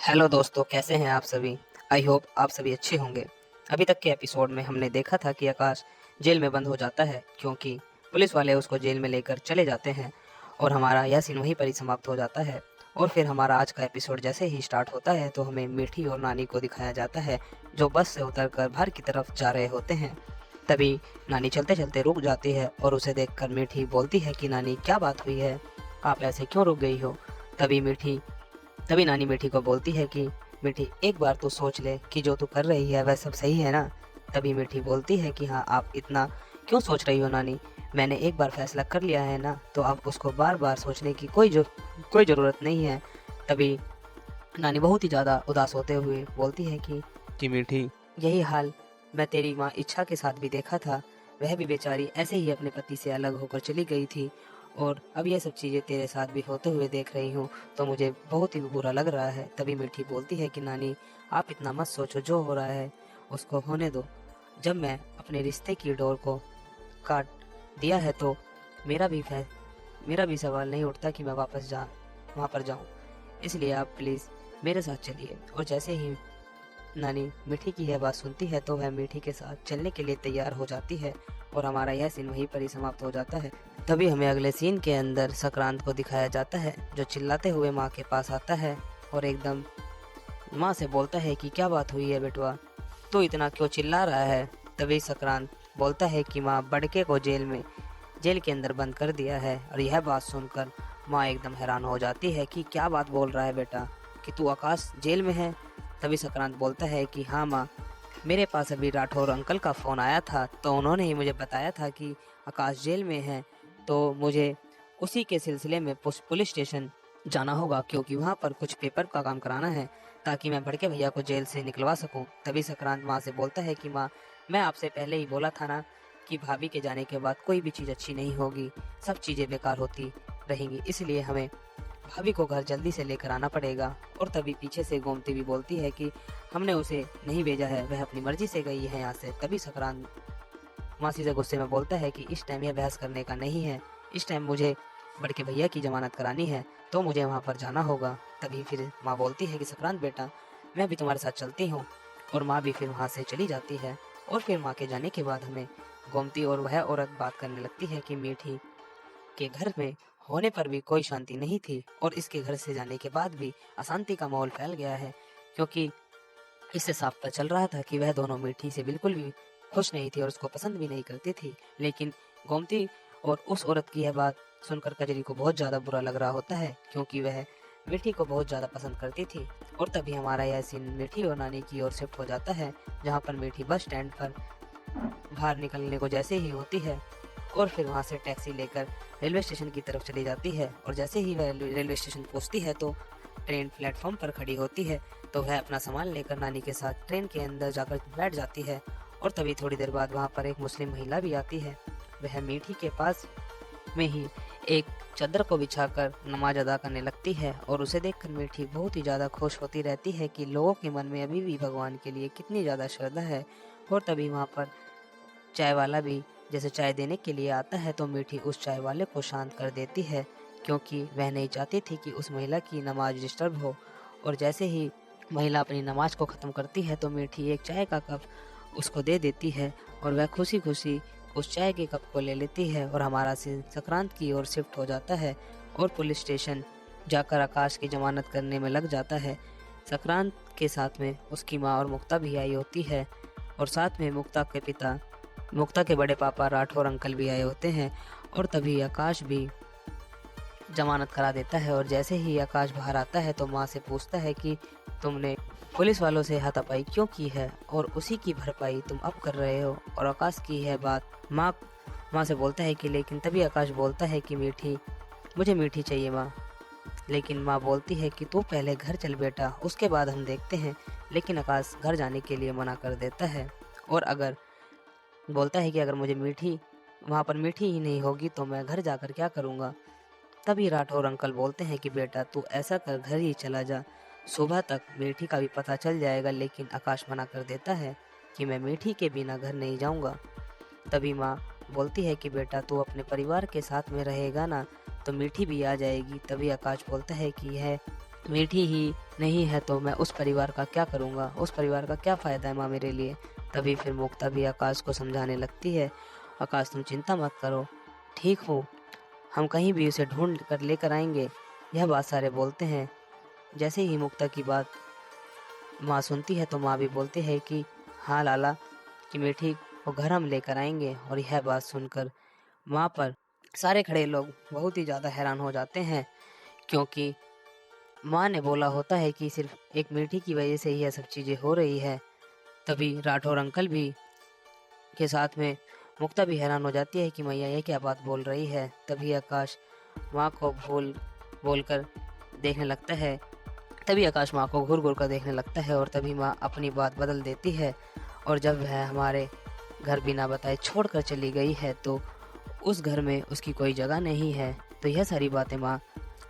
Hello दोस्तों, कैसे हैं आप सभी। आई होप आप सभी अच्छे होंगे। अभी तक के एपिसोड में हमने देखा था कि आकाश जेल में बंद हो जाता है क्योंकि पुलिस वाले उसको जेल में लेकर चले जाते हैं और हमारा यह सीन वहीं पर ही समाप्त हो जाता है। और फिर हमारा आज का एपिसोड जैसे ही स्टार्ट होता है तो हमें मीठी और नानी को दिखाया जाता है जो बस से उतरकर बाहर की तरफ जा रहे होते हैं। तभी नानी चलते चलते रुक जाती है और उसे देखकर मीठी बोलती है कि नानी, क्या बात हुई है, आप ऐसे क्यों रुक गई हो। तभी मीठी तभी नानी मीठी को बोलती है कि मीठी, एक बार तो सोच ले कि जो तू कर रही है वह सब सही है ना। तभी मीठी बोलती है कि हाँ, आप इतना क्यों सोच रही हो नानी, मैंने एक बार फैसला कर लिया है ना, तो आप उसको बार बार सोचने की कोई ज़रूरत नहीं है। तभी नानी बहुत ही ज़्यादा उदास होते हुए बोलती है कि मीठी, यही हाल मैं तेरी माँ इच्छा के साथ भी देखा था, वह भी बेचारी ऐसे ही अपने पति से अलग होकर चली गई थी और अब ये सब चीज़ें तेरे साथ भी होते हुए देख रही हूँ तो मुझे बहुत ही बुरा लग रहा है। तभी मीठी बोलती है कि नानी, आप इतना मत सोचो, जो हो रहा है उसको होने दो। जब मैं अपने रिश्ते की डोर को काट दिया है तो मेरा भी फै मेरा भी सवाल नहीं उठता कि मैं वापस वहाँ पर जाऊँ। इसलिए आप प्लीज़ मेरे साथ चलिए। और जैसे ही नानी मीठी की यह बात सुनती है तो वह मीठी के साथ चलने के लिए तैयार हो जाती है और हमारा यह सीन वहीं पर ही समाप्त हो जाता है। तभी हमें अगले सीन के अंदर संक्रांत को दिखाया जाता है जो चिल्लाते हुए माँ के पास आता है और एकदम माँ से बोलता है कि क्या बात हुई है बेटवा, तू इतना क्यों चिल्ला रहा है। तभी संक्रांत बोलता है कि माँ, बड़के को जेल के अंदर बंद कर दिया है। और यह बात सुनकर माँ एकदम हैरान हो जाती है कि क्या बात बोल रहा है बेटा, कि तू आकाश जेल में है। तभी संक्रांत बोलता है कि हाँ माँ, मेरे पास अभी राठौर अंकल का फ़ोन आया था तो उन्होंने ही मुझे बताया था कि आकाश जेल में है, तो मुझे उसी के सिलसिले में पुलिस स्टेशन जाना होगा क्योंकि वहाँ पर कुछ पेपर का काम कराना है ताकि मैं बड़के भैया को जेल से निकलवा सकूं। तभी संक्रांत माँ से बोलता है कि माँ, मैं आपसे पहले ही बोला था ना कि भाभी के जाने के बाद कोई भी चीज़ अच्छी नहीं होगी, सब चीज़ें बेकार होती रहेंगी, इसलिए हमें भाभी को घर जल्दी से लेकर आना पड़ेगा। और तभी पीछे से गोमती भी बोलती है कि हमने उसे नहीं भेजा है, वह अपनी मर्जी से गई है यहाँ से। तभी संक्रांत मासी से गुस्से में बोलता है कि इस टाइम यह बहस करने का नहीं है, इस टाइम मुझे बड़के भैया की जमानत करानी है तो मुझे वहाँ पर जाना होगा। तभी फिर माँ बोलती है कि संक्रांत बेटा, मैं भी तुम्हारे साथ चलती हूँ। और माँ भी फिर वहाँ से चली जाती है। और फिर माँ के जाने के बाद हमें गोमती और वह औरत बात करने लगती है कि मीठी के घर में होने पर भी कोई शांति नहीं थी और इसके घर से जाने के बाद भी अशांति का माहौल फैल गया है, क्योंकि इससे साफ पता चल रहा था कि वह दोनों मीठी से बिल्कुल भी खुश नहीं थी और उसको पसंद भी नहीं करती थी। लेकिन गोमती और उस औरत की यह बात सुनकर कजरी को बहुत ज़्यादा बुरा लग रहा होता है क्योंकि वह मीठी को बहुत ज़्यादा पसंद करती थी। और तभी हमारा यह सीन मीठी और नानी की ओर शिफ्ट हो जाता है, जहाँ पर मीठी बस स्टैंड पर बाहर निकलने को जैसे ही होती है और फिर वहाँ से टैक्सी लेकर रेलवे स्टेशन की तरफ चली जाती है। और जैसे ही वह रेलवे स्टेशन पहुँचती है तो ट्रेन प्लेटफॉर्म पर खड़ी होती है, तो वह अपना सामान लेकर नानी के साथ ट्रेन के अंदर जाकर बैठ जाती है। और तभी थोड़ी देर बाद वहाँ पर एक मुस्लिम महिला भी आती है। वह मीठी के पास में ही एक चादर को बिछाकर नमाज अदा करने लगती है और उसे देखकर मीठी बहुत ही ज़्यादा खुश होती रहती है कि लोगों के मन में अभी भी भगवान के लिए कितनी ज़्यादा श्रद्धा है। और तभी वहाँ पर चाय वाला भी जैसे चाय देने के लिए आता है तो मीठी उस चाय वाले को शांत कर देती है क्योंकि वह नहीं चाहती थी कि उस महिला की नमाज डिस्टर्ब हो। और जैसे ही महिला अपनी नमाज को ख़त्म करती है तो मीठी एक चाय का कप उसको दे देती है और वह खुशी खुशी उस चाय के कप को ले लेती है। और हमारा सीन संक्रांत की ओर शिफ्ट हो जाता है और पुलिस स्टेशन जाकर आकाश की जमानत करने में लग जाता है। संक्रांत के साथ में उसकी माँ और मुक्ता भी आई होती है और साथ में मुक्ता के बड़े पापा राठौर अंकल भी आए होते हैं। और तभी आकाश भी जमानत करा देता है। और जैसे ही आकाश बाहर आता है तो माँ से पूछता है कि तुमने पुलिस वालों से हाथापाई क्यों की है और उसी की भरपाई तुम अब कर रहे हो। और आकाश की यह बात माँ से बोलता है कि लेकिन तभी आकाश बोलता है कि मुझे मीठी चाहिए माँ। लेकिन माँ बोलती है कि तू पहले घर चल बेटा, उसके बाद हम देखते हैं। लेकिन आकाश घर जाने के लिए मना कर देता है और बोलता है कि अगर मुझे वहाँ पर मीठी ही नहीं होगी तो मैं घर जाकर क्या करूँगा। तभी राठौर अंकल बोलते हैं कि बेटा तू ऐसा कर, घर ही चला जा, सुबह तक मीठी का भी पता चल जाएगा। लेकिन आकाश मना कर देता है कि मैं मीठी के बिना घर नहीं जाऊँगा। तभी माँ बोलती है कि बेटा तू अपने परिवार के साथ में रहेगा ना तो मीठी भी आ जाएगी। तभी आकाश बोलता है कि यह मीठी ही नहीं है तो मैं उस परिवार का क्या करूँगा, उस परिवार का क्या फ़ायदा है माँ मेरे लिए। तभी फिर मुक्ता भी आकाश को समझाने लगती है, आकाश तुम चिंता मत करो, ठीक हो, हम कहीं भी उसे ढूंढ कर लेकर आएंगे। यह बात सारे बोलते हैं। जैसे ही मुक्ता की बात माँ सुनती है तो माँ भी बोलती है कि हाँ लाला, कि मीठी को घर हम लेकर आएंगे। और यह बात सुनकर माँ पर सारे खड़े लोग बहुत ही ज़्यादा हैरान हो जाते हैं, क्योंकि माँ ने बोला होता है कि सिर्फ एक मीठी की वजह से ही यह सब चीज़ें हो रही है। तभी राठौर अंकल भी के साथ में मुक्ता भी हैरान हो जाती है कि मैया ये क्या बात बोल रही है। तभी आकाश माँ को बोलकर देखने लगता है। तभी आकाश माँ को घूर घूर कर देखने लगता है और तभी माँ अपनी बात बदल देती है। और जब वह हमारे घर बिना बताए छोड़कर चली गई है तो उस घर में उसकी कोई जगह नहीं है। तो यह सारी बातें माँ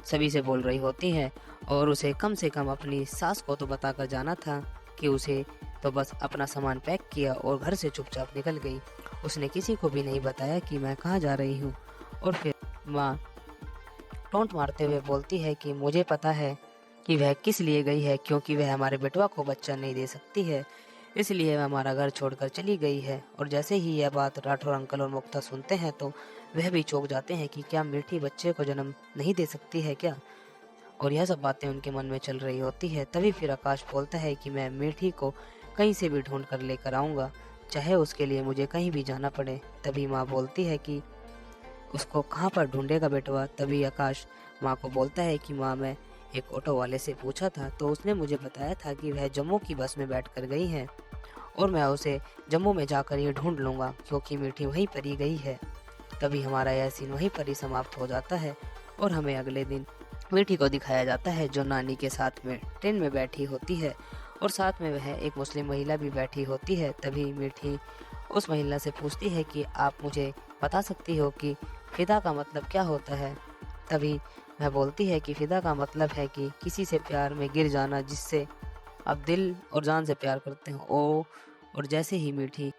सभी से बोल रही होती हैं और उसे कम से कम अपनी सास को तो बताकर जाना था कि उसे तो बस अपना सामान पैक किया और घर से चुपचाप निकल गई। उसने किसी को भी नहीं बताया कि मैं कहाँ जा रही हूँ। और फिर माँ टोंट मारते हुए बोलती है कि मुझे पता है कि वह किस लिए गई है, क्योंकि वह हमारे बेटवा को बच्चा नहीं दे सकती है, इसलिए वह हमारा घर छोड़कर चली गई है। और जैसे ही यह बात राठौर अंकल और मुक्ता सुनते हैं तो वह भी चौंक जाते हैं कि क्या मीठी बच्चे को जन्म नहीं दे सकती है क्या। और यह सब बातें उनके मन में चल रही होती है। तभी फिर आकाश बोलता है कि मैं मीठी को कहीं से भी ढूंढ कर लेकर आऊँगा, चाहे उसके लिए मुझे कहीं भी जाना पड़े। तभी माँ बोलती है कि उसको कहाँ पर ढूंढेगा बेटवा। तभी आकाश माँ को बोलता है कि माँ मैं एक ऑटो वाले से पूछा था तो उसने मुझे बताया था कि वह जम्मू की बस में बैठ कर गई है और मैं उसे जम्मू में जाकर ये ढूंढ लूँगा, क्योंकि मीठी वहीं पर ही गई है। तभी हमारा यह सीन वहीं पर ही समाप्त हो जाता है और हमें अगले दिन मीठी को दिखाया जाता है जो नानी के साथ में ट्रेन में बैठी होती है और साथ में वह एक मुस्लिम महिला भी बैठी होती है। तभी मीठी उस महिला से पूछती है कि आप मुझे बता सकती हो कि फिदा का मतलब क्या होता है। तभी वह बोलती है कि फिदा का मतलब है कि किसी से प्यार में गिर जाना जिससे आप दिल और जान से प्यार करते हो। ओ और जैसे ही मीठी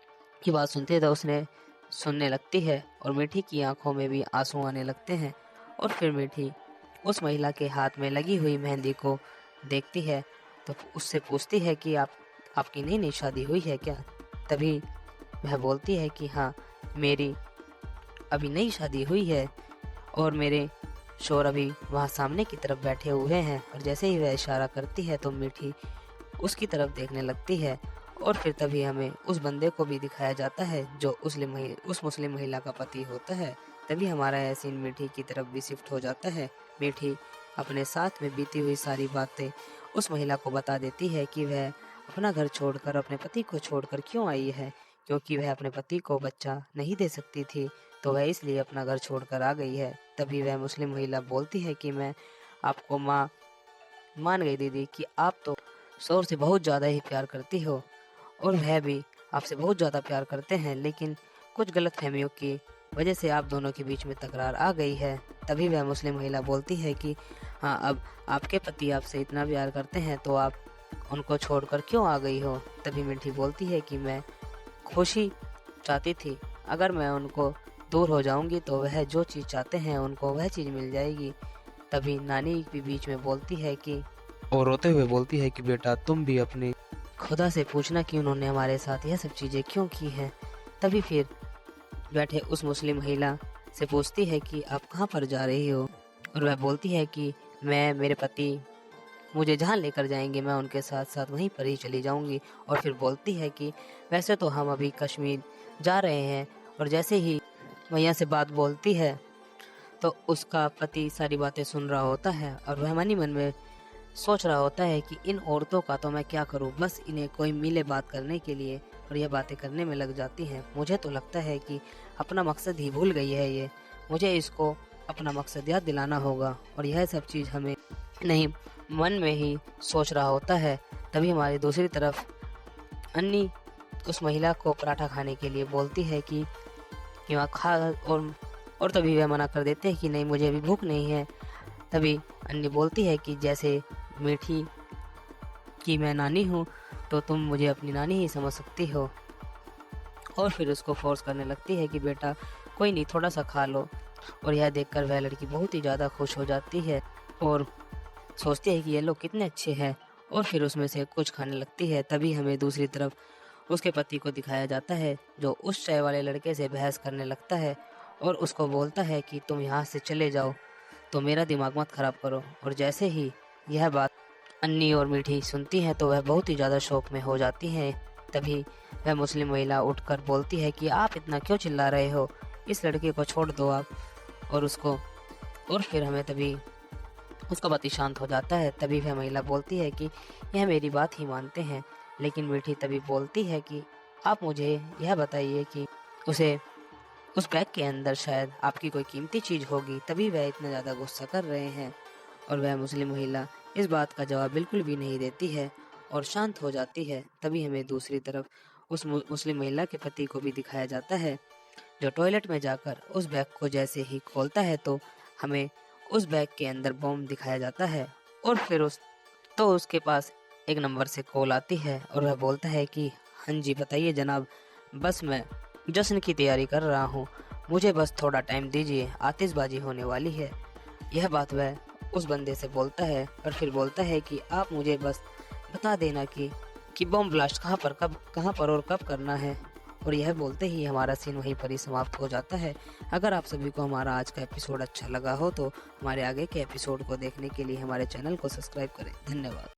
की बात सुनते तो उसने सुनने लगती है और मीठी की आंखों में भी आंसू आने लगते हैं। और फिर मीठी उस महिला के हाथ में लगी हुई मेहंदी को देखती है तो उससे पूछती है कि आपकी नई नई शादी हुई है क्या। तभी वह बोलती है कि हाँ, मेरी अभी नई शादी हुई है और मेरे शोर अभी वहाँ सामने की तरफ बैठे हुए हैं। और जैसे ही वह इशारा करती है तो मीठी उसकी तरफ देखने लगती है और फिर तभी हमें उस बंदे को भी दिखाया जाता है जो उस मुस्लिम महिला का पति होता है। तभी हमारा यह सीन मीठी की तरफ भी शिफ्ट हो जाता है। मीठी अपने साथ में बीती हुई सारी बातें उस महिला को बता देती है कि वह अपना घर छोड़कर अपने पति को छोड़कर क्यों आई है, क्योंकि वह अपने पति को बच्चा नहीं दे सकती थी तो वह इसलिए अपना घर छोड़कर आ गई है। तभी वह मुस्लिम महिला बोलती है कि मैं आपको मान गई दीदी कि आप तो शोर से बहुत ज़्यादा ही प्यार करती हो और वह भी आपसे बहुत ज़्यादा प्यार करते हैं, लेकिन कुछ गलतफहमियों की वजह से आप दोनों के बीच में तकरार आ गई है। तभी वह मुस्लिम महिला बोलती है कि हाँ, अब आपके पति आपसे इतना प्यार करते हैं तो आप उनको छोड़कर क्यों आ गई हो। तभी मीठी बोलती है कि मैं खुशी चाहती थी, अगर मैं उनको दूर हो जाऊंगी तो वह जो चीज़ चाहते हैं उनको वह चीज़ मिल जाएगी। तभी नानी भी बीच में बोलती है कि और रोते हुए बोलती है कि बेटा तुम भी अपनी खुदा से पूछना कि उन्होंने हमारे साथ यह सब चीज़ें क्यों की हैं। तभी फिर बैठे उस मुस्लिम महिला से पूछती है कि आप कहाँ पर जा रही हो और वह बोलती है कि मेरे पति मुझे जहाँ लेकर जाएंगे मैं उनके साथ साथ वहीं पर ही चली जाऊंगी। और फिर बोलती है कि वैसे तो हम अभी कश्मीर जा रहे हैं। और जैसे ही मैया से बात बोलती है तो उसका पति सारी बातें सुन रहा होता है और वह मन ही मन में सोच रहा होता है कि इन औरतों का तो मैं क्या करूं, बस इन्हें कोई मिले बात करने के लिए और यह बातें करने में लग जाती हैं। मुझे तो लगता है कि अपना मकसद ही भूल गई है ये, मुझे इसको अपना मकसद याद दिलाना होगा। और यह सब चीज़ हमें नहीं मन में ही सोच रहा होता है। तभी हमारी दूसरी तरफ अन्नी उस महिला को पराठा खाने के लिए बोलती है कि वहाँ खा और तभी वह मना कर देते हैं कि नहीं, मुझे अभी भूख नहीं है। तभी अन्नी बोलती है कि जैसे मीठी की मैं नानी हूँ तो तुम मुझे अपनी नानी ही समझ सकती हो। और फिर उसको फोर्स करने लगती है कि बेटा कोई नहीं, थोड़ा सा खा लो। और यह देखकर वह लड़की बहुत ही ज़्यादा खुश हो जाती है और सोचती है कि ये लोग कितने अच्छे हैं और फिर उसमें से कुछ खाने लगती है। तभी हमें दूसरी तरफ उसके पति को दिखाया जाता है, जो उस चाय वाले लड़के से बहस करने लगता है और उसको बोलता है कि तुम यहाँ से चले जाओ, तो मेरा दिमाग मत खराब करो। और जैसे ही यह बात अन्नी और मीठी सुनती हैं तो वह बहुत ही ज़्यादा शौक में हो जाती हैं। तभी वह मुस्लिम महिला उठकर बोलती है कि आप इतना क्यों चिल्ला रहे हो, इस लड़के को छोड़ दो आप। और उसको और फिर हमें तभी उसका पति शांत हो जाता है। तभी वह महिला बोलती है कि यह मेरी बात ही मानते हैं। लेकिन मीठी तभी बोलती है कि आप मुझे यह बताइए कि उसे उस बैग के अंदर शायद आपकी कोई कीमती चीज़ होगी, तभी वह इतना ज़्यादा गुस्सा कर रहे हैं। और वह मुस्लिम महिला इस बात का जवाब बिल्कुल भी नहीं देती है और शांत हो जाती है। तभी हमें दूसरी तरफ उस मुस्लिम महिला के पति को भी दिखाया जाता है, जो टॉयलेट में जाकर उस बैग को जैसे ही खोलता है तो हमें उस बैग के अंदर बॉम्ब दिखाया जाता है। और फिर उसके पास एक नंबर से कॉल आती है और वह बोलता है कि हाँ जी बताइए जनाब, बस मैं जश्न की तैयारी कर रहा हूँ, मुझे बस थोड़ा टाइम दीजिए, आतिशबाजी होने वाली है। यह बात वह उस बंदे से बोलता है और फिर बोलता है कि आप मुझे बस बता देना कि बम ब्लास्ट कहाँ पर और कब करना है। और यह बोलते ही हमारा सीन वहीं पर ही समाप्त हो जाता है। अगर आप सभी को हमारा आज का एपिसोड अच्छा लगा हो तो हमारे आगे के एपिसोड को देखने के लिए हमारे चैनल को सब्सक्राइब करें। धन्यवाद।